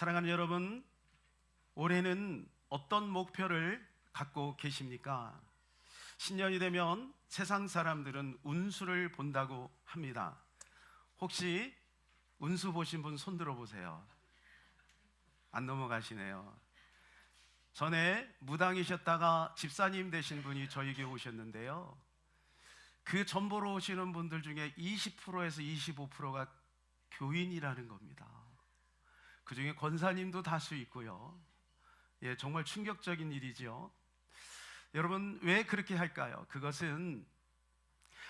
사랑하는 여러분, 올해는 어떤 목표를 갖고 계십니까? 신년이 되면 세상 사람들은 운수를 본다고 합니다. 혹시 운수 보신 분 손 들어보세요. 안 넘어가시네요. 전에 무당이셨다가 집사님 되신 분이 저에게 오셨는데요, 그 전보러 오시는 분들 중에 20%에서 25%가 교인이라는 겁니다. 그 중에 권사님도 다수 있고요. 정말 충격적인 일이죠. 여러분, 왜 그렇게 할까요? 그것은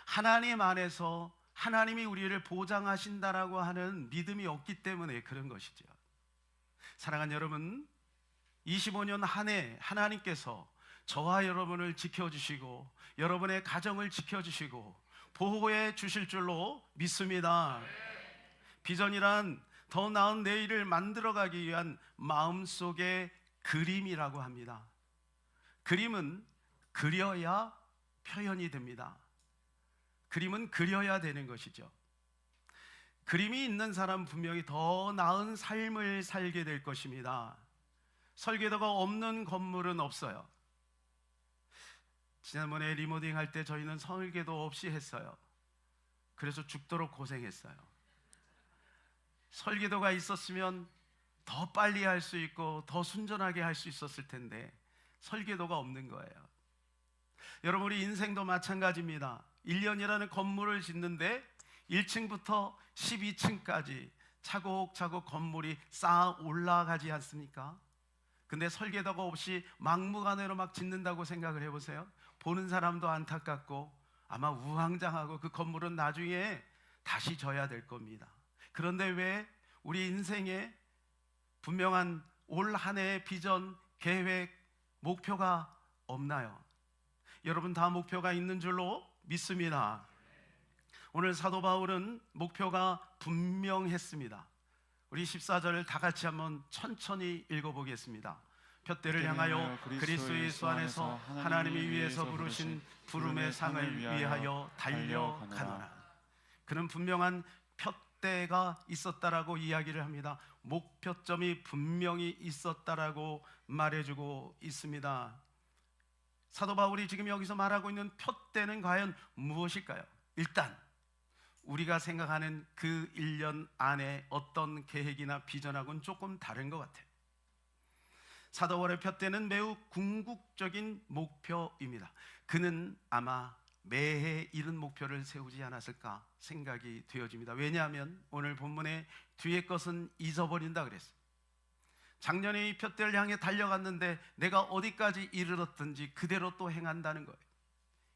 하나님 안에서 하나님이 우리를 보장하신다라고 하는 믿음이 없기 때문에 그런 것이죠. 사랑하는 여러분, 25년 한 해 하나님께서 저와 여러분을 지켜주시고 여러분의 가정을 지켜주시고 보호해 주실 줄로 믿습니다. 비전이란 더 나은 내일을 만들어가기 위한 마음속의 그림이라고 합니다. 그림은 그려야 표현이 됩니다. 그림은 그려야 되는 것이죠. 그림이 있는 사람 분명히 더 나은 삶을 살게 될 것입니다. 설계도가 없는 건물은 없어요. 지난번에 리모델링 할 때 저희는 설계도 없이 했어요. 그래서 죽도록 고생했어요. 설계도가 있었으면 더 빨리 할 수 있고 더 순전하게 할 수 있었을 텐데 설계도가 없는 거예요. 여러분, 우리 인생도 마찬가지입니다. 1년이라는 건물을 짓는데 1층부터 12층까지 차곡차곡 건물이 쌓아 올라가지 않습니까? 근데 설계도가 없이 막무가내로 막 짓는다고 생각을 해보세요. 보는 사람도 안타깝고 아마 우왕좌왕하고 그 건물은 나중에 다시 져야 될 겁니다. 그런데 왜 우리 인생에 분명한 올 한 해의 비전, 계획, 목표가 없나요? 여러분, 다 목표가 있는 줄로 믿습니다. 오늘 사도 바울은 목표가 분명했습니다. 우리 14절을 다 같이 한번 천천히 읽어보겠습니다. 푯대를 향하여 그리스도 예수 안에서 하나님이 위에서 부르신 부름의 상을 위하여 달려가노라. 그는 분명한 푯대가 있었다라고 이야기를 합니다. 목표점이 분명히 있었다라고 말해주고 있습니다. 사도 바울이 지금 여기서 말하고 있는 푯대는 과연 무엇일까요? 일단 우리가 생각하는 그 1년 안에 어떤 계획이나 비전하고는 조금 다른 것 같아요. 사도 바울의 푯대는 매우 궁극적인 목표입니다. 그는 아마 매해 이런 목표를 세우지 않았을까 생각이 되어집니다. 왜냐하면 오늘 본문에 뒤에 것은 잊어버린다 그랬어요. 작년에 이 푯대를 향해 달려갔는데 내가 어디까지 이르렀든지 그대로 또 행한다는 거예요.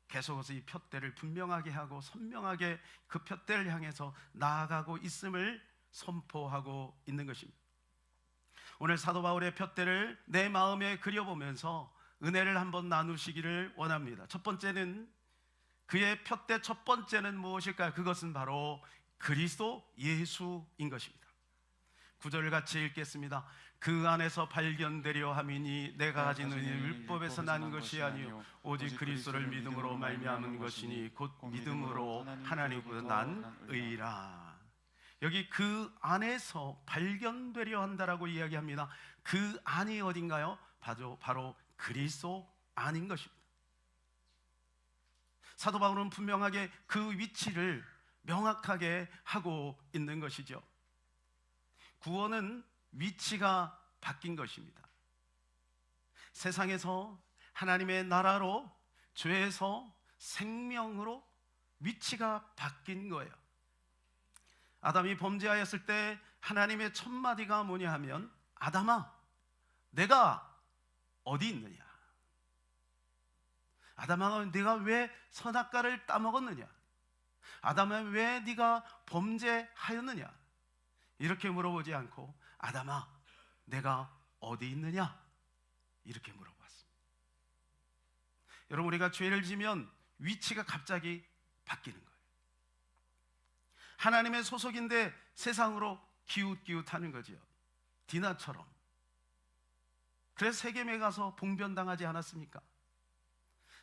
계속해서 이 푯대를 분명하게 하고 선명하게 그 푯대를 향해서 나아가고 있음을 선포하고 있는 것입니다. 오늘 사도 바울의 푯대를 내 마음에 그려보면서 은혜를 한번 나누시기를 원합니다. 첫 번째는, 그의 푯대 첫 번째는 무엇일까요? 그것은 바로 그리스도 예수인 것입니다. 9절을 같이 읽겠습니다. 그 안에서 발견되려 함이니 내가 가진 의는 율법에서 난 것이 아니요 오직 그리스도를 믿음으로 말미암은 것이니 곧 믿음으로 하나님으로 난 의라. 여기 그 안에서 발견되려 한다라고 이야기합니다. 그 안이 어딘가요? 바로 그리스도 안인 것입니다. 사도 바울은 분명하게 그 위치를 명확하게 하고 있는 것이죠. 구원은 위치가 바뀐 것입니다. 세상에서 하나님의 나라로, 죄에서 생명으로 위치가 바뀐 거예요. 아담이 범죄하였을 때 하나님의 첫 마디가 뭐냐 하면, 아담아, 내가 어디 있느냐? 아담아, 네가 왜 선악과를 따먹었느냐? 아담아, 왜 네가 범죄하였느냐? 이렇게 물어보지 않고, 아담아, 내가 어디 있느냐? 이렇게 물어봤습니다. 여러분, 우리가 죄를 지면 위치가 갑자기 바뀌는 거예요. 하나님의 소속인데 세상으로 기웃기웃하는 거죠. 디나처럼. 그래서 세겜에 가서 봉변당하지 않았습니까?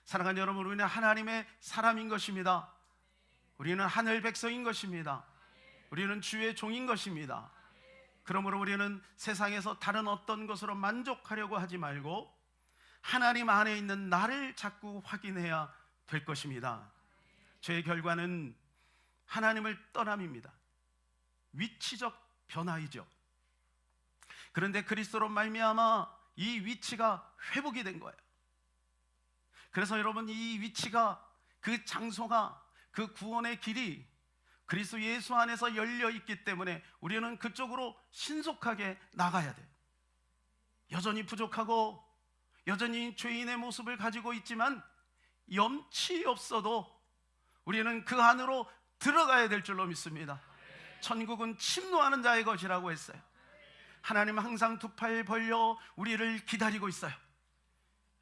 사랑하는 여러분, 우리는 하나님의 사람인 것입니다. 우리는 하늘 백성인 것입니다. 우리는 주의 종인 것입니다. 그러므로 우리는 세상에서 다른 어떤 것으로 만족하려고 하지 말고 하나님 안에 있는 나를 자꾸 확인해야 될 것입니다. 죄의 결과는 하나님을 떠남입니다. 위치적 변화이죠. 그런데 그리스도로 말미암아 이 위치가 회복이 된 거예요. 그래서 여러분, 이 위치가, 그 장소가, 그 구원의 길이 그리스도 예수 안에서 열려 있기 때문에 우리는 그쪽으로 신속하게 나가야 돼요. 여전히 부족하고 여전히 죄인의 모습을 가지고 있지만 염치 없어도 우리는 그 안으로 들어가야 될 줄로 믿습니다. 천국은 침노하는 자의 것이라고 했어요. 하나님은 항상 두 팔 벌려 우리를 기다리고 있어요.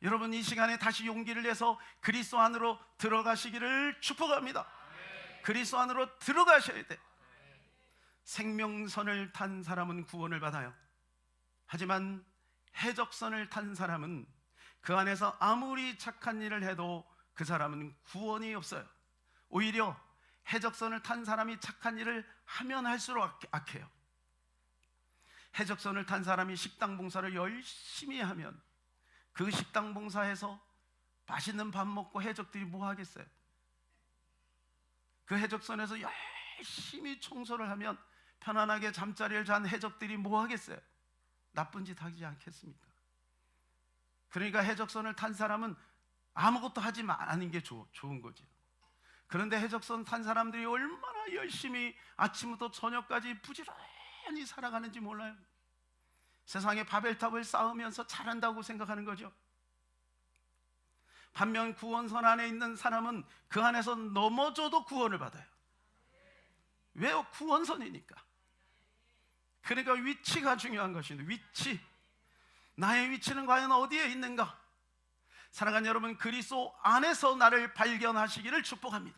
여러분, 이 시간에 다시 용기를 내서 그리스도 안으로 들어가시기를 축복합니다. 그리스도 안으로 들어가셔야 돼. 생명선을 탄 사람은 구원을 받아요. 하지만 해적선을 탄 사람은 그 안에서 아무리 착한 일을 해도 그 사람은 구원이 없어요. 오히려 해적선을 탄 사람이 착한 일을 하면 할수록 악해요. 해적선을 탄 사람이 식당 봉사를 열심히 하면 그 식당 봉사에서 맛있는 밥 먹고 해적들이 뭐 하겠어요? 그 해적선에서 열심히 청소를 하면 편안하게 잠자리를 잔 해적들이 뭐 하겠어요? 나쁜 짓 하지 않겠습니까? 그러니까 해적선을 탄 사람은 아무것도 하지 않은 게 좋은 거죠. 그런데 해적선 탄 사람들이 얼마나 열심히 아침부터 저녁까지 부지런히 살아가는지 몰라요. 세상에 바벨탑을 쌓으면서 잘한다고 생각하는 거죠. 반면 구원선 안에 있는 사람은 그 안에서 넘어져도 구원을 받아요. 왜요? 구원선이니까. 그러니까 위치가 중요한 것입니다. 위치. 나의 위치는 과연 어디에 있는가? 사랑하는 여러분, 그리스도 안에서 나를 발견하시기를 축복합니다.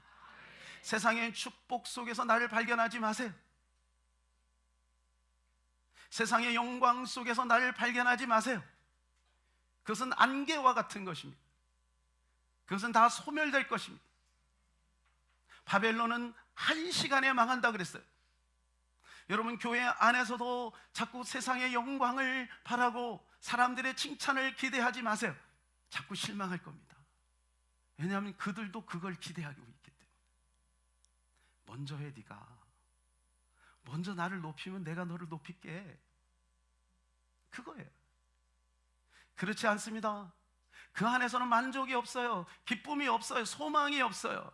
세상의 축복 속에서 나를 발견하지 마세요. 세상의 영광 속에서 나를 발견하지 마세요. 그것은 안개와 같은 것입니다. 그것은 다 소멸될 것입니다. 바벨론은 한 시간에 망한다 그랬어요. 여러분, 교회 안에서도 자꾸 세상의 영광을 바라고 사람들의 칭찬을 기대하지 마세요. 자꾸 실망할 겁니다. 왜냐하면 그들도 그걸 기대하고 있기 때문에. 먼저 해. 네가 먼저 나를 높이면 내가 너를 높일게. 그거예요. 그렇지 않습니다. 그 안에서는 만족이 없어요. 기쁨이 없어요. 소망이 없어요.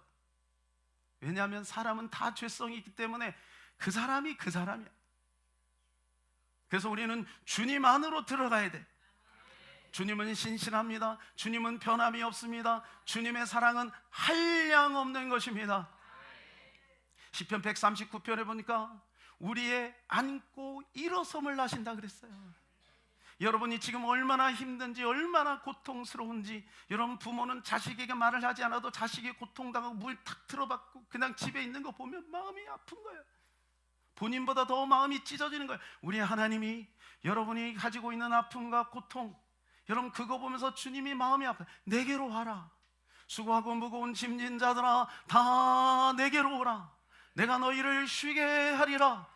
왜냐하면 사람은 다 죄성이 있기 때문에 그 사람이 그 사람이야. 그래서 우리는 주님 안으로 들어가야 돼. 주님은 신실합니다. 주님은 변함이 없습니다. 주님의 사랑은 한량없는 것입니다. 시편 139편에 보니까 우리의 안고 일어섬을 하신다 그랬어요. 여러분이 지금 얼마나 힘든지, 얼마나 고통스러운지, 여러분 부모는 자식에게 말을 하지 않아도 자식이 고통당하고 물 탁 틀어받고 그냥 집에 있는 거 보면 마음이 아픈 거예요. 본인보다 더 마음이 찢어지는 거예요. 우리 하나님이 여러분이 가지고 있는 아픔과 고통, 여러분 그거 보면서 주님이 마음이 아파요. 내게로 와라. 수고하고 무거운 짐진 자들아, 다 내게로 오라. 내가 너희를 쉬게 하리라.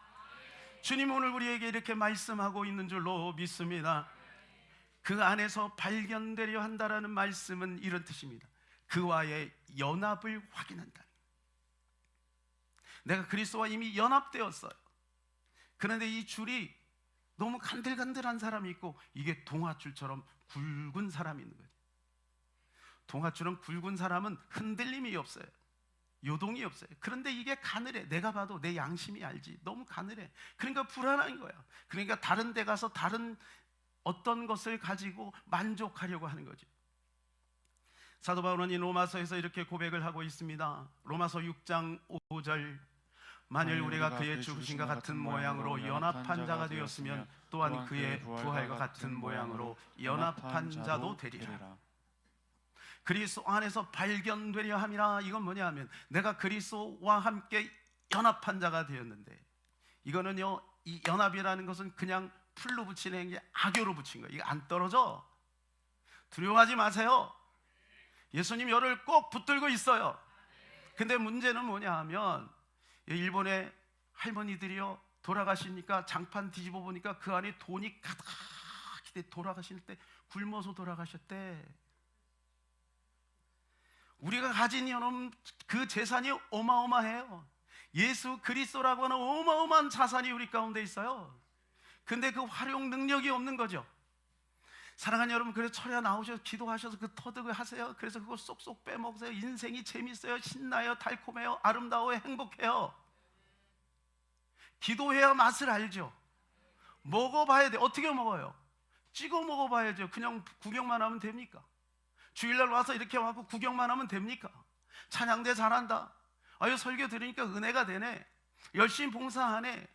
주님 오늘 우리에게 이렇게 말씀하고 있는 줄로 믿습니다. 그 안에서 발견되려 한다라는 말씀은 이런 뜻입니다. 그와의 연합을 확인한다. 내가 그리스도와 이미 연합되었어요. 그런데 이 줄이 너무 간들간들한 사람이 있고, 이게 동아줄처럼 굵은 사람이 있는 거예요. 동아줄은 굵은 사람은 흔들림이 없어요. 요동이 없어요. 그런데 이게 가늘해. 내가 봐도 내 양심이 알지. 너무 가늘해. 그러니까 불안한 거야. 그러니까 다른 데 가서 다른 어떤 것을 가지고 만족하려고 하는 거죠. 사도 바울은 이 로마서에서 이렇게 고백을 하고 있습니다. 로마서 6장 5절, 만일 우리가 그의 죽으심과 같은 모양으로 연합한 자가 되었으면 또한 그의 부활과 같은 모양으로 연합한 자도 되리라. 그리스도 안에서 발견되려 함이라. 이건 뭐냐 하면 내가 그리스도와 함께 연합한 자가 되었는데, 이거는요, 이 연합이라는 것은 그냥 풀로 붙이는 게 악교로 붙인 거예요. 이거 안 떨어져. 두려워하지 마세요. 예수님 열을 꼭 붙들고 있어요. 근데 문제는 뭐냐 하면 일본의 할머니들이요, 돌아가시니까 장판 뒤집어 보니까 그 안에 돈이 가득히 돼. 돌아가실 때 굶어서 돌아가셨대. 우리가 가진 여러분 그 재산이 어마어마해요. 예수 그리스도라고 하는 어마어마한 자산이 우리 가운데 있어요. 근데 그 활용 능력이 없는 거죠. 사랑하는 여러분, 그래서 철야 나오셔서 기도하셔서 그 터득을 하세요. 그래서 그거 쏙쏙 빼먹으세요. 인생이 재밌어요, 신나요, 달콤해요, 아름다워요, 행복해요. 기도해야 맛을 알죠. 먹어봐야 돼. 어떻게 먹어요? 찍어 먹어봐야죠. 그냥 구경만 하면 됩니까? 주일날 와서 이렇게 와서 구경만 하면 됩니까? 찬양대 잘한다, 아유 설교 들으니까 은혜가 되네, 열심히 봉사하네,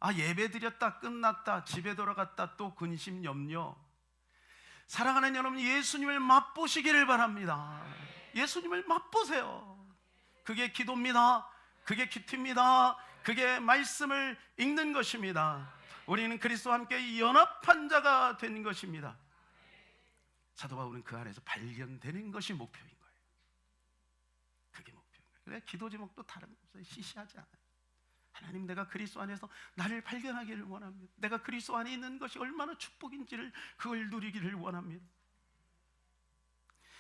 아 예배 드렸다 끝났다 집에 돌아갔다 또 근심 염려. 사랑하는 여러분, 예수님을 맛보시기를 바랍니다. 예수님을 맛보세요. 그게 기도입니다. 그게 큐티입니다. 그게 말씀을 읽는 것입니다. 우리는 그리스도와 함께 연합한 자가 되는 것입니다. 사도 바울은 그 안에서 발견되는 것이 목표인 거예요. 그게 목표인 거예요. 그래, 기도 제목도 다른 없어요. 시시하지 않아요. 하나님, 내가 그리스도 안에서 나를 발견하기를 원합니다. 내가 그리스도 안에 있는 것이 얼마나 축복인지를 그걸 누리기를 원합니다.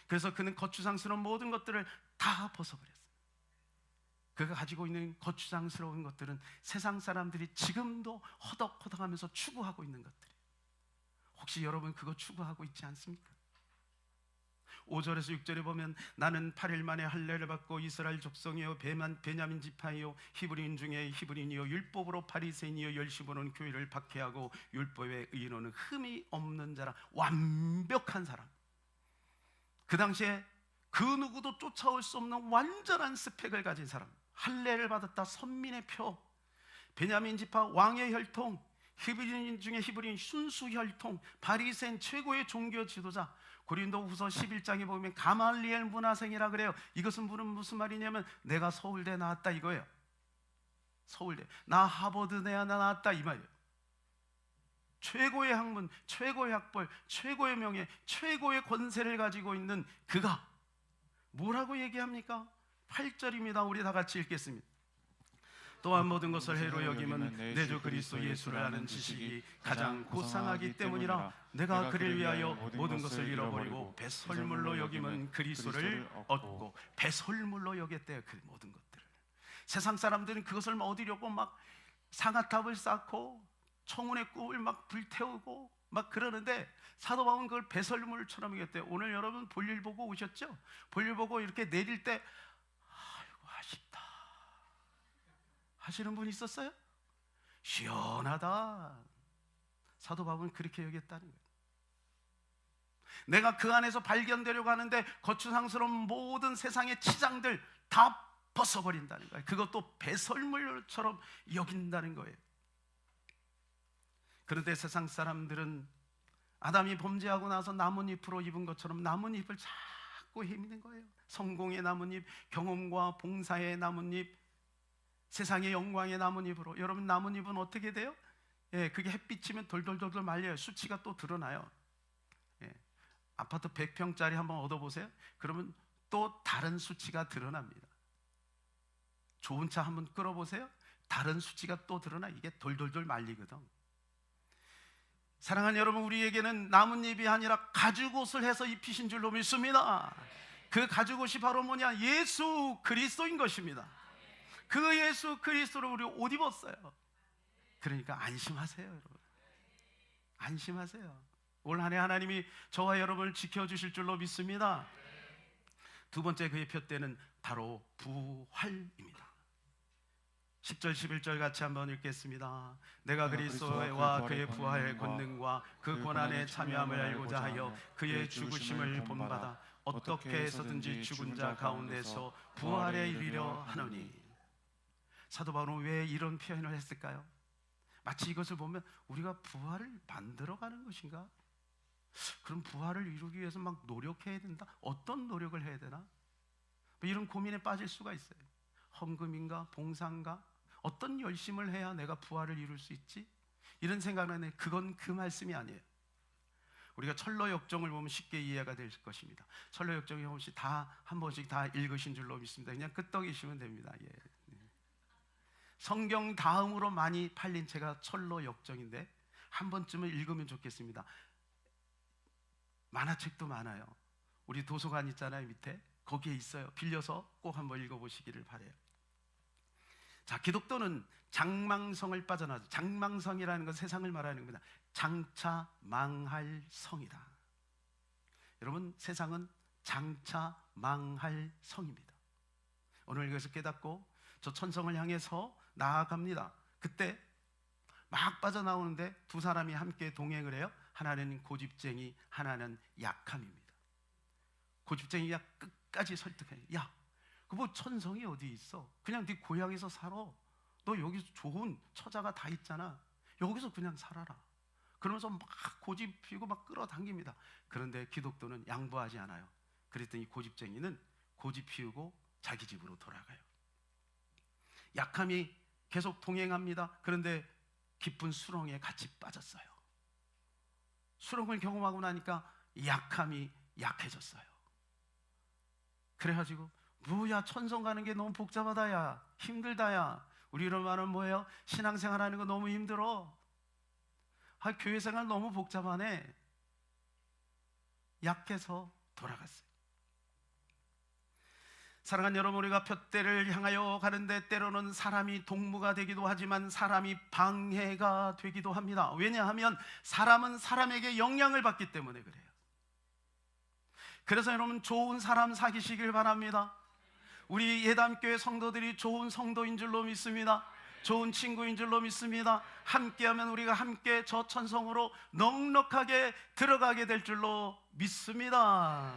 그래서 그는 거추장스러운 모든 것들을 다 벗어버렸어요. 그가 가지고 있는 거추장스러운 것들은 세상 사람들이 지금도 허덕허덕하면서 추구하고 있는 것들이에요. 혹시 여러분 그거 추구하고 있지 않습니까? 5절에서 6절에 보면 나는 8일 만에 할례를 받고 이스라엘 족속이요 베냐민 지파이요 히브리인 중에 히브리인이요 율법으로 바리새인이요 열심으로는 교회를 박해하고 율법의 의인으로는 흠이 없는 자라. 완벽한 사람. 그 당시에 그 누구도 쫓아올 수 없는 완전한 스펙을 가진 사람. 할례를 받았다, 선민의 표, 베냐민 지파 왕의 혈통, 히브리인 중에 히브리인 순수 혈통, 바리새인 최고의 종교 지도자. 고린도후서 11장에 보면 가말리엘 문화생이라 그래요. 이것은 무슨 말이냐면 내가 서울대 나왔다 이거예요. 서울대, 나 하버드 나왔다 이 말이에요. 최고의 학문, 최고의 학벌, 최고의 명예, 최고의 권세를 가지고 있는 그가 뭐라고 얘기합니까? 8절입니다. 우리 다 같이 읽겠습니다. 또한 모든 것을 해로 여김은 내 주 그리스도 예수를 아는 지식이 가장 고상하기 때문이라. 내가 그를 위하여 모든 것을 잃어버리고 배설물로 여김은 그리스도를 얻고. 배설물로 여겼대요, 그 모든 것들을. 세상 사람들은 그것을 얻으려고 막 상아탑을 쌓고 청운의 꿈을 막 불태우고 막 그러는데, 사도 바울은 그걸 배설물처럼 여겼대요. 오늘 여러분 볼일 보고 오셨죠? 볼일 보고 이렇게 내릴 때 아이고 아쉽다 하시는 분 있었어요? 시원하다. 사도 바울은 그렇게 여겼다는 거예요. 내가 그 안에서 발견되려고 하는데 거추장스러운 모든 세상의 치장들 다 벗어버린다는 거예요. 그것도 배설물처럼 여긴다는 거예요. 그런데 세상 사람들은 아담이 범죄하고 나서 나뭇잎으로 입은 것처럼 나뭇잎을 자꾸 헤미는 거예요. 성공의 나뭇잎, 경험과 봉사의 나뭇잎, 세상의 영광의 나뭇잎으로. 여러분, 나뭇잎은 어떻게 돼요? 예, 그게 햇빛이면 돌돌돌돌 말려요. 수치가 또 드러나요. 예, 아파트 100평짜리 한번 얻어보세요. 그러면 또 다른 수치가 드러납니다. 좋은 차 한번 끌어보세요. 다른 수치가 또 드러나. 이게 돌돌돌 말리거든. 사랑하는 여러분, 우리에게는 나뭇잎이 아니라 가죽옷을 해서 입히신 줄로 믿습니다. 그 가죽옷이 바로 뭐냐? 예수 그리스도인 것입니다. 그 예수 그리스도로 우리 옷 입었어요. 그러니까 안심하세요, 여러분. 안심하세요. 올 한 해 하나님이 저와 여러분을 지켜주실 줄로 믿습니다. 두 번째 그의 표대는 바로 부활입니다. 10절 11절 같이 한번 읽겠습니다. 내가 그리스도와 그의 부활의 권능과 그 고난에 참여함을 알고자 하여 그의 죽으심을 본받아 어떻게 해서든지 죽은 자 가운데서 부활에 이르려 하노니. 사도 바울은 왜 이런 표현을 했을까요? 마치 이것을 보면 우리가 부활을 만들어가는 것인가? 그럼 부활을 이루기 위해서 막 노력해야 된다? 어떤 노력을 해야 되나? 이런 고민에 빠질 수가 있어요. 헌금인가? 봉사인가? 어떤 열심을 해야 내가 부활을 이룰 수 있지? 이런 생각을 하는데 그건 그 말씀이 아니에요. 우리가 철로 역정을 보면 쉽게 이해가 될 것입니다. 철로 역정이 혹시 다 한 번씩 다 읽으신 줄로 믿습니다. 그냥 끄떡이시면 됩니다. 예. 성경 다음으로 많이 팔린 책가 철로 역정인데 한 번쯤은 읽으면 좋겠습니다. 만화책도 많아요. 우리 도서관 있잖아요, 밑에. 거기에 있어요. 빌려서 꼭 한번 읽어보시기를 바래요. 자, 기독교는 장망성을 빠져나와서, 장망성이라는 건 세상을 말하는 겁니다. 장차 망할 성이다. 여러분, 세상은 장차 망할 성입니다. 오늘 여기서 깨닫고 저 천성을 향해서 나아갑니다. 그때 막 빠져나오는데 두 사람이 함께 동행을 해요. 하나는 고집쟁이, 하나는 약함입니다. 고집쟁이가 끝까지 설득해요. 야, 그 뭐 천성이 어디 있어? 그냥 네 고향에서 살아. 너 여기서 좋은 처자가 다 있잖아. 여기서 그냥 살아라. 그러면서 막 고집 피우고 막 끌어당깁니다. 그런데 기독교는 양보하지 않아요. 그랬더니 고집쟁이는 고집 피우고 자기 집으로 돌아가요. 약함이 계속 동행합니다. 그런데 깊은 수렁에 같이 빠졌어요. 수렁을 경험하고 나니까 약함이 약해졌어요. 그래가지고 뭐야, 천성 가는 게 너무 복잡하다야, 힘들다야. 우리로 말하면 뭐예요? 신앙생활 하는 거 너무 힘들어. 교회 생활 너무 복잡하네. 약해서 돌아갔어요. 사랑하는 여러분, 우리가 둯대를 향하여 가는데 때로는 사람이 동무가 되기도 하지만 사람이 방해가 되기도 합니다. 왜냐하면 사람은 사람에게 영향을 받기 때문에 그래요. 그래서 여러분, 좋은 사람 사귀시길 바랍니다. 우리 예담교회 성도들이 좋은 성도인 줄로 믿습니다. 좋은 친구인 줄로 믿습니다. 함께하면 우리가 함께 저 천성으로 넉넉하게 들어가게 될 줄로 믿습니다.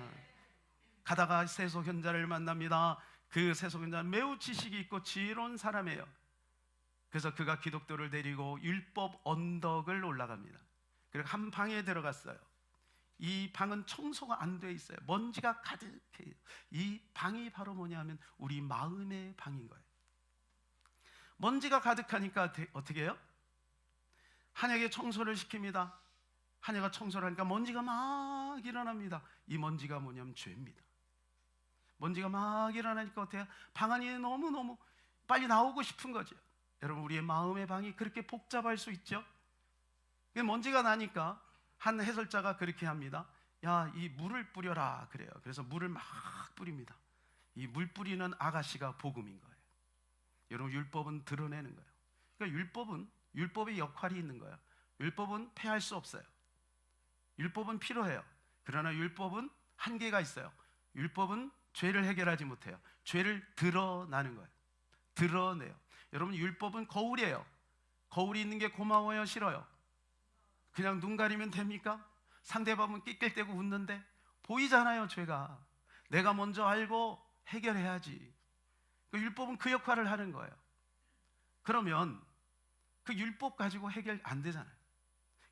가다가 세속현자를 만납니다. 그 세속현자는 매우 지식이 있고 지혜로운 사람이에요. 그래서 그가 기독교를 데리고 율법 언덕을 올라갑니다. 그리고 한 방에 들어갔어요. 이 방은 청소가 안 돼 있어요. 먼지가 가득해요. 이 방이 바로 뭐냐면 우리 마음의 방인 거예요. 먼지가 가득하니까 어떻게 해요? 한약에 청소를 시킵니다. 한약가 청소를 하니까 먼지가 막 일어납니다. 이 먼지가 뭐냐면 죄입니다. 먼지가 막 일어나니까 어때요? 방 안이 너무너무 빨리 나오고 싶은 거죠. 여러분, 우리의 마음의 방이 그렇게 복잡할 수 있죠. 먼지가 나니까 한 해설자가 그렇게 합니다. 야, 이 물을 뿌려라 그래요. 그래서 물을 막 뿌립니다. 이 물 뿌리는 아가씨가 복음인 거예요. 여러분, 율법은 드러내는 거예요. 그러니까 율법의 역할이 있는 거예요. 율법은 폐할 수 없어요. 율법은 필요해요. 그러나 율법은 한계가 있어요. 율법은 죄를 해결하지 못해요. 죄를 드러나는 거예요. 드러내요. 여러분, 율법은 거울이에요. 거울이 있는 게 고마워요, 싫어요? 그냥 눈 가리면 됩니까? 상대방은 낄낄대고 웃는데 보이잖아요, 죄가. 내가 먼저 알고 해결해야지. 율법은 그 역할을 하는 거예요. 그러면 그 율법 가지고 해결 안 되잖아요.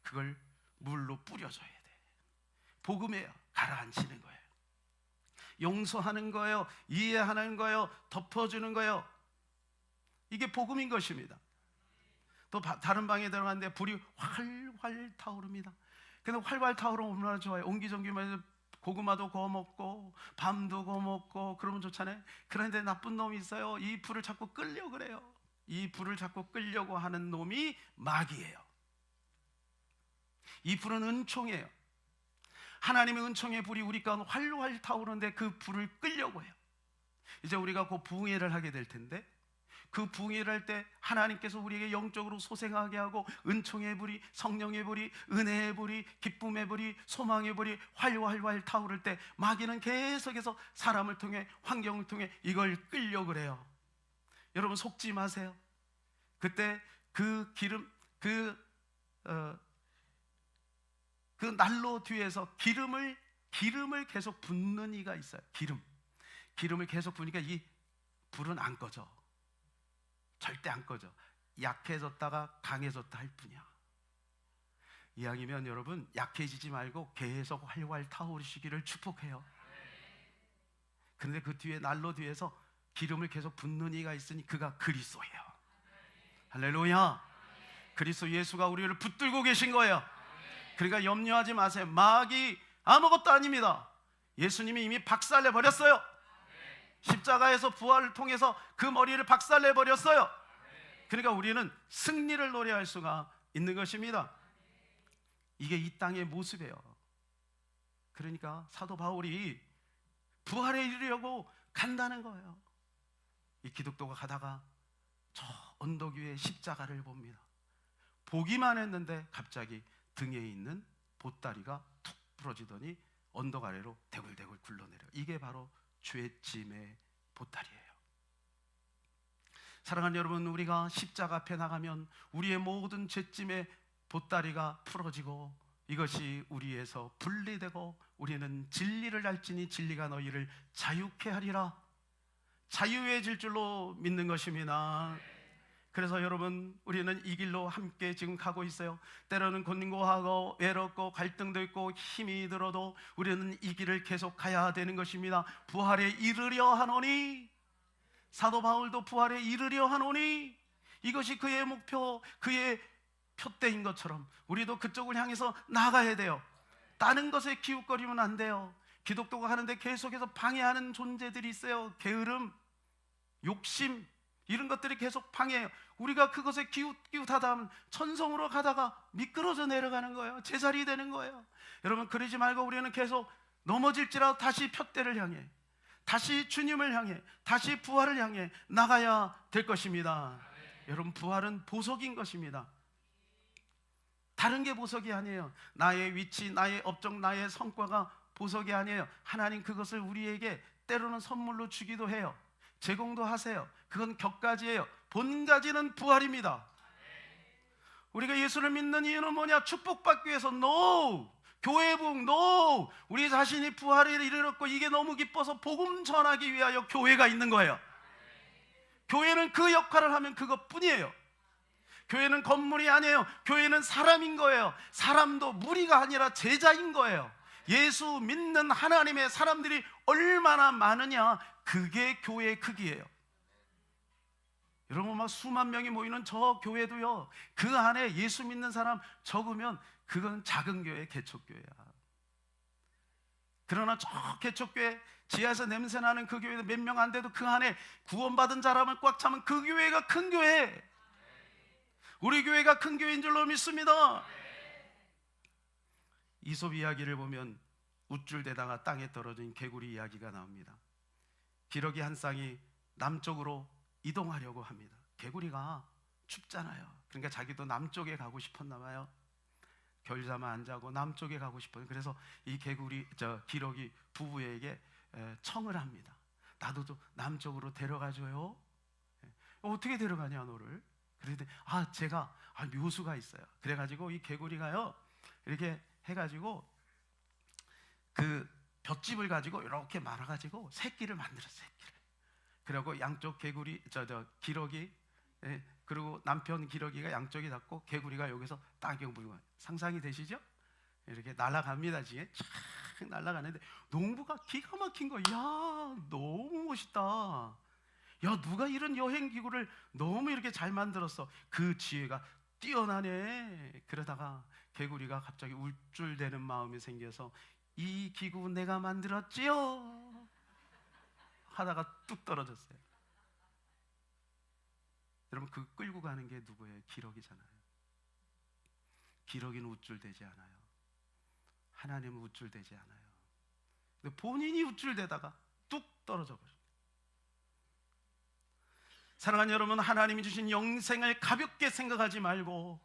그걸 물로 뿌려줘야 돼. 복음에 가라앉히는 거예요. 용서하는 거예요. 이해하는 거예요. 덮어주는 거예요. 이게 복음인 것입니다. 또 다른 방에 들어갔는데 불이 활활 타오릅니다. 근데 활활 타오르면 얼마나 좋아요. 옹기종기만 고구마도 구워 먹고 밤도 구워 먹고 그러면 좋잖아요. 그런데 나쁜 놈이 있어요. 이 불을 자꾸 끌려고 그래요. 이 불을 자꾸 끌려고 하는 놈이 마귀예요. 이 불은 은총이에요. 하나님의 은총의 불이 우리 가운데 활활 타오르는데 그 불을 끌려고 해요. 이제 우리가 곧 부흥회를 하게 될 텐데 그 부흥회를 할 때 하나님께서 우리에게 영적으로 소생하게 하고 은총의 불이, 성령의 불이, 은혜의 불이, 기쁨의 불이, 소망의 불이 활활 타오를 때 마귀는 계속해서 사람을 통해, 환경을 통해 이걸 끌려고 그래요. 여러분, 속지 마세요. 그때 그 기름, 그 난로 뒤에서 기름을 계속 붓는 이가 있어요. 기름을 계속 부으니까 이 불은 안 꺼져. 절대 안 꺼져. 약해졌다가 강해졌다 할 뿐이야. 이왕이면 여러분, 약해지지 말고 계속 활활 타오르시기를 축복해요. 그런데 그 뒤에 난로 뒤에서 기름을 계속 붓는 이가 있으니 그가 그리스도예요. 할렐루야. 그리스도 예수가 우리를 붙들고 계신 거예요. 그러니까 염려하지 마세요. 마귀 아무것도 아닙니다. 예수님이 이미 박살내 버렸어요. 십자가에서 부활을 통해서 그 머리를 박살내 버렸어요. 그러니까 우리는 승리를 노래할 수가 있는 것입니다. 이게 이 땅의 모습이에요. 그러니까 사도 바울이 부활에 이르려고 간다는 거예요. 이 기독도가 가다가 저 언덕 위에 십자가를 봅니다. 보기만 했는데 갑자기 등에 있는 보따리가 툭 부러지더니 언덕 아래로 대굴대굴 굴러내려. 이게 바로 죄짐의 보따리예요. 사랑하는 여러분, 우리가 십자가 앞에 나가면 우리의 모든 죄짐의 보따리가 풀어지고 이것이 우리에서 분리되고 우리는 진리를 알지니 진리가 너희를 자유케 하리라. 자유해질 줄로 믿는 것입니다. 그래서 여러분, 우리는 이 길로 함께 지금 가고 있어요. 때로는 곤고하고 외롭고 갈등도 있고 힘이 들어도 우리는 이 길을 계속 가야 되는 것입니다. 부활에 이르려 하노니, 사도 바울도 부활에 이르려 하노니, 이것이 그의 목표, 그의 표대인 것처럼 우리도 그쪽을 향해서 나가야 돼요. 다른 것에 기웃거리면 안 돼요. 기독도가 하는데 계속해서 방해하는 존재들이 있어요. 게으름, 욕심, 이런 것들이 계속 방해해요. 우리가 그것에 기웃기웃하다 하면 천성으로 가다가 미끄러져 내려가는 거예요. 제자리 되는 거예요. 여러분, 그러지 말고 우리는 계속 넘어질지라도 다시 표대를 향해, 다시 주님을 향해, 다시 부활을 향해 나가야 될 것입니다. 여러분, 부활은 보석인 것입니다. 다른 게 보석이 아니에요. 나의 위치, 나의 업적, 나의 성과가 보석이 아니에요. 하나님 그것을 우리에게 때로는 선물로 주기도 해요. 제공도 하세요. 그건 격가지예요. 본가지는 부활입니다. 우리가 예수를 믿는 이유는 뭐냐? 축복받기 위해서. No! 교회 부흥, no! 우리 자신이 부활에 이르렀고 이게 너무 기뻐서 복음 전하기 위하여 교회가 있는 거예요. 교회는 그 역할을 하면 그것뿐이에요. 교회는 건물이 아니에요. 교회는 사람인 거예요. 사람도 무리가 아니라 제자인 거예요. 예수 믿는 하나님의 사람들이 얼마나 많으냐, 그게 교회의 크기예요. 여러분, 막 수만 명이 모이는 저 교회도요, 그 안에 예수 믿는 사람 적으면 그건 작은 교회, 개척교회야. 그러나 저 개척교회 지하에서 냄새나는 그 교회도 몇 명 안 돼도 그 안에 구원받은 사람을 꽉 차면 그 교회가 큰 교회. 우리 교회가 큰 교회인 줄로 믿습니다. 이솝 이야기를 보면 우쭐대다가 땅에 떨어진 개구리 이야기가 나옵니다. 기러기 한 쌍이 남쪽으로 이동하려고 합니다. 개구리가 춥잖아요. 그러니까 자기도 남쪽에 가고 싶었나 봐요. 겨울잠을 안 자고 남쪽에 가고 싶어요. 그래서 이 기러기 부부에게 청을 합니다. 나도 좀 남쪽으로 데려가줘요. 어떻게 데려가냐 너를? 그런데 제가 묘수가 있어요. 그래가지고 이 개구리가요, 이렇게 해가지고 그 볏짚을 가지고 이렇게 말아가지고 새끼를 만들었어요. 새끼를. 그리고 양쪽 개구리, 기러기, 그리고 남편 기러기가 양쪽에 닿고 개구리가 여기서 따경 불고. 상상이 되시죠? 이렇게 날아갑니다. 지금 촥 날아가는데 농부가 기가 막힌 거야. 너무 멋있다. 야, 누가 이런 여행 기구를 너무 이렇게 잘 만들었어. 그 지혜가 뛰어나네. 그러다가 개구리가 갑자기 울줄대는 마음이 생겨서 이 기구 내가 만들었지요 하다가 뚝 떨어졌어요. 여러분, 그 끌고 가는 게 누구예요? 기러기잖아요. 기러기는 우쭐대지 않아요. 하나님은 우쭐대지 않아요. 근데 본인이 우쭐대다가 뚝 떨어져 버려요. 사랑하는 여러분, 하나님이 주신 영생을 가볍게 생각하지 말고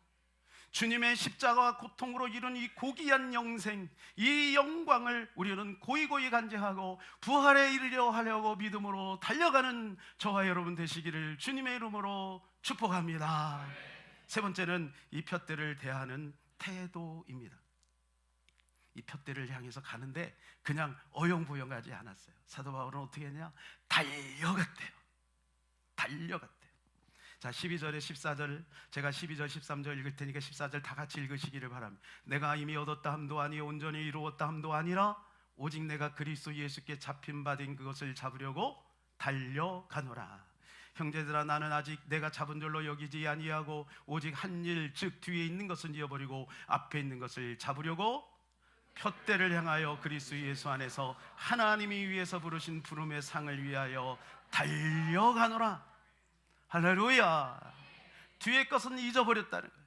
주님의 십자가와 고통으로 이룬 이 고귀한 영생, 이 영광을 우리는 고이고이 간직하고 부활에 이르려 하려고 믿음으로 달려가는 저와 여러분 되시기를 주님의 이름으로 축복합니다. 세 번째는 이 푯대를 대하는 태도입니다. 이 푯대를 향해서 가는데 그냥 어영부영 가지 않았어요. 사도 바울은 어떻게 했냐? 달려갔대요. 달려갔대요. 자, 12절에 14절, 제가 12절 13절 읽을 테니까 14절 다 같이 읽으시기를 바랍니다. 내가 이미 얻었다 함도 아니요 온전히 이루었다 함도 아니라 오직 내가 그리스도 예수께 잡힌 바 된 그것을 잡으려고 달려가노라. 형제들아, 나는 아직 내가 잡은 줄로 여기지 아니하고 오직 한 일, 즉 뒤에 있는 것은 잃어버리고 앞에 있는 것을 잡으려고 푯대를 향하여 그리스도 예수 안에서 하나님이 위에서 부르신 부름의 상을 위하여 달려가노라. 할렐루야. 뒤의 것은 잊어버렸다는 거예요.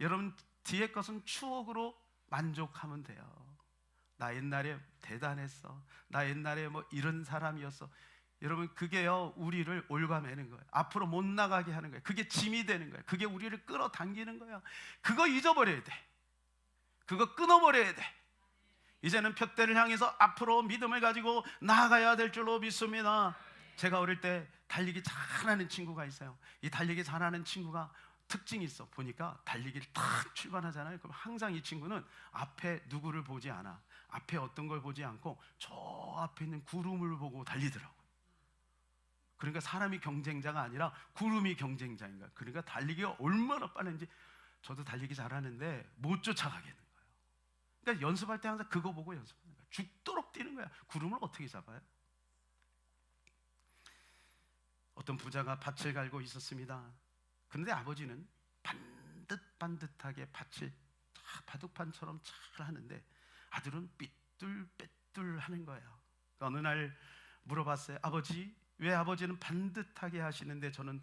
여러분, 뒤의 것은 추억으로 만족하면 돼요. 나 옛날에 대단했어, 나 옛날에 뭐 이런 사람이었어. 여러분, 그게요 우리를 올가매는 거예요. 앞으로 못 나가게 하는 거예요. 그게 짐이 되는 거예요. 그게 우리를 끌어당기는 거예요. 그거 잊어버려야 돼. 그거 끊어버려야 돼. 이제는 푯대를 향해서 앞으로 믿음을 가지고 나아가야 될 줄로 믿습니다. 제가 어릴 때 달리기 잘하는 친구가 있어요. 이 달리기 잘하는 친구가 특징이 있어. 보니까 달리기를 탁 출발하잖아요. 그럼 항상 이 친구는 앞에 누구를 보지 않아. 앞에 어떤 걸 보지 않고 저 앞에 있는 구름을 보고 달리더라고요. 그러니까 사람이 경쟁자가 아니라 구름이 경쟁자인 거야. 그러니까 달리기가 얼마나 빠른지, 저도 달리기 잘하는데 못 쫓아가겠는 거예요. 그러니까 연습할 때 항상 그거 보고 연습하는 거야. 죽도록 뛰는 거야. 구름을 어떻게 잡아요? 어떤 부자가 밭을 갈고 있었습니다. 그런데 아버지는 반듯반듯하게 밭을 바둑판처럼 잘 하는데 아들은 삐뚤빼뚤 하는 거예요. 어느 날 물어봤어요. 아버지, 왜 아버지는 반듯하게 하시는데 저는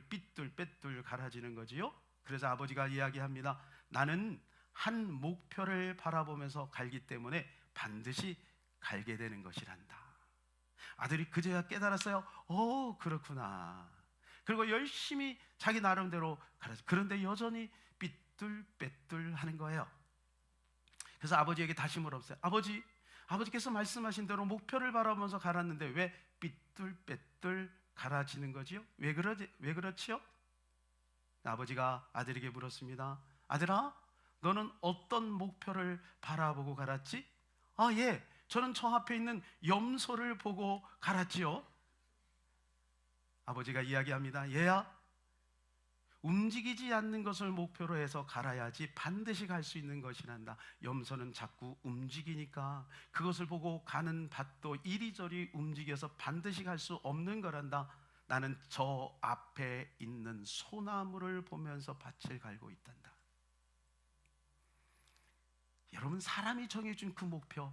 삐뚤빼뚤 갈아지는 거지요? 그래서 아버지가 이야기합니다. 나는 한 목표를 바라보면서 갈기 때문에 반드시 갈게 되는 것이란다. 아들이 그제야 깨달았어요. 그렇구나. 그리고 열심히 자기 나름대로 갈았어요. 그런데 여전히 삐뚤빼뚤 하는 거예요. 그래서 아버지에게 다시 물었어요. 아버지께서 말씀하신 대로 목표를 바라보면서 갈았는데 왜 삐뚤빼뚤 갈아지는 거지요? 왜 그렇지요? 아버지가 아들에게 물었습니다. 아들아, 너는 어떤 목표를 바라보고 갈았지? 예, 저는 저 앞에 있는 염소를 보고 갈았지요. 아버지가 이야기합니다. 얘야, 움직이지 않는 것을 목표로 해서 갈아야지 반드시 갈 수 있는 것이란다. 염소는 자꾸 움직이니까 그것을 보고 가는 밭도 이리저리 움직여서 반드시 갈 수 없는 거란다. 나는 저 앞에 있는 소나무를 보면서 밭을 갈고 있단다. 여러분, 사람이 정해준 그 목표,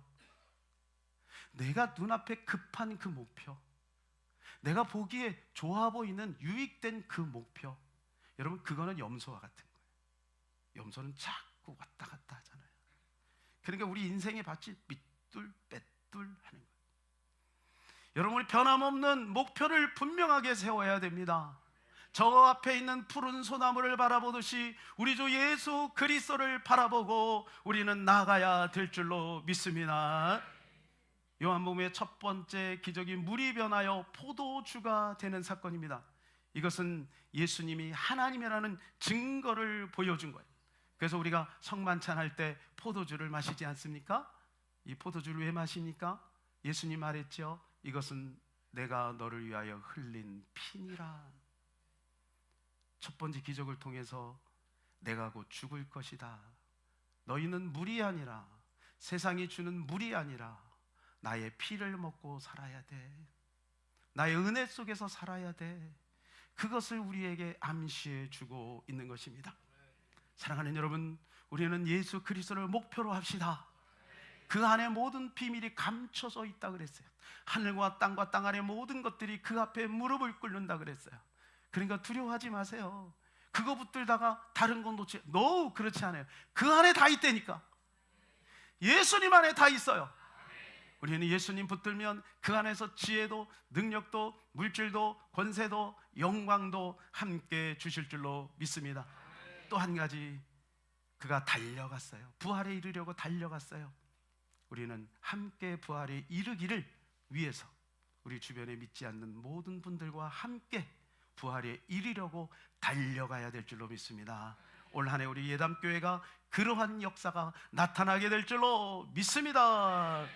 내가 눈앞에 급한 그 목표, 내가 보기에 좋아 보이는 유익된 그 목표, 여러분, 그거는 염소와 같은 거예요. 염소는 자꾸 왔다 갔다 하잖아요. 그러니까 우리 인생의 밭이 삐뚤빼뚤 하는 거예요. 여러분, 우리 변함없는 목표를 분명하게 세워야 됩니다. 저 앞에 있는 푸른 소나무를 바라보듯이 우리 주 예수 그리스도를 바라보고 우리는 나아가야 될 줄로 믿습니다. 요한복음의 첫 번째 기적이 물이 변하여 포도주가 되는 사건입니다. 이것은 예수님이 하나님이라는 증거를 보여준 거예요. 그래서 우리가 성만찬할 때 포도주를 마시지 않습니까? 이 포도주를 왜 마십니까? 예수님 말했죠. 이것은 내가 너를 위하여 흘린 피니라. 첫 번째 기적을 통해서 내가 곧 죽을 것이다. 너희는 물이 아니라, 세상이 주는 물이 아니라 나의 피를 먹고 살아야 돼. 나의 은혜 속에서 살아야 돼. 그것을 우리에게 암시해 주고 있는 것입니다. 사랑하는 여러분, 우리는 예수 그리스도를 목표로 합시다. 그 안에 모든 비밀이 감춰져 있다 그랬어요. 하늘과 땅 안의 모든 것들이 그 앞에 무릎을 꿇는다 그랬어요. 그러니까 두려워하지 마세요. 그거 붙들다가 다른 건 놓치. 노, 그렇지 않아요. 그 안에 다 있다니까. 예수님 안에 다 있어요. 우리는 예수님 붙들면 그 안에서 지혜도 능력도 물질도 권세도 영광도 함께 주실 줄로 믿습니다. 또 한 가지, 그가 달려갔어요. 부활에 이르려고 달려갔어요. 우리는 함께 부활에 이르기를 위해서 우리 주변에 믿지 않는 모든 분들과 함께 부활에 이르려고 달려가야 될 줄로 믿습니다. 올 한 해 우리 예담교회가 그러한 역사가 나타나게 될 줄로 믿습니다.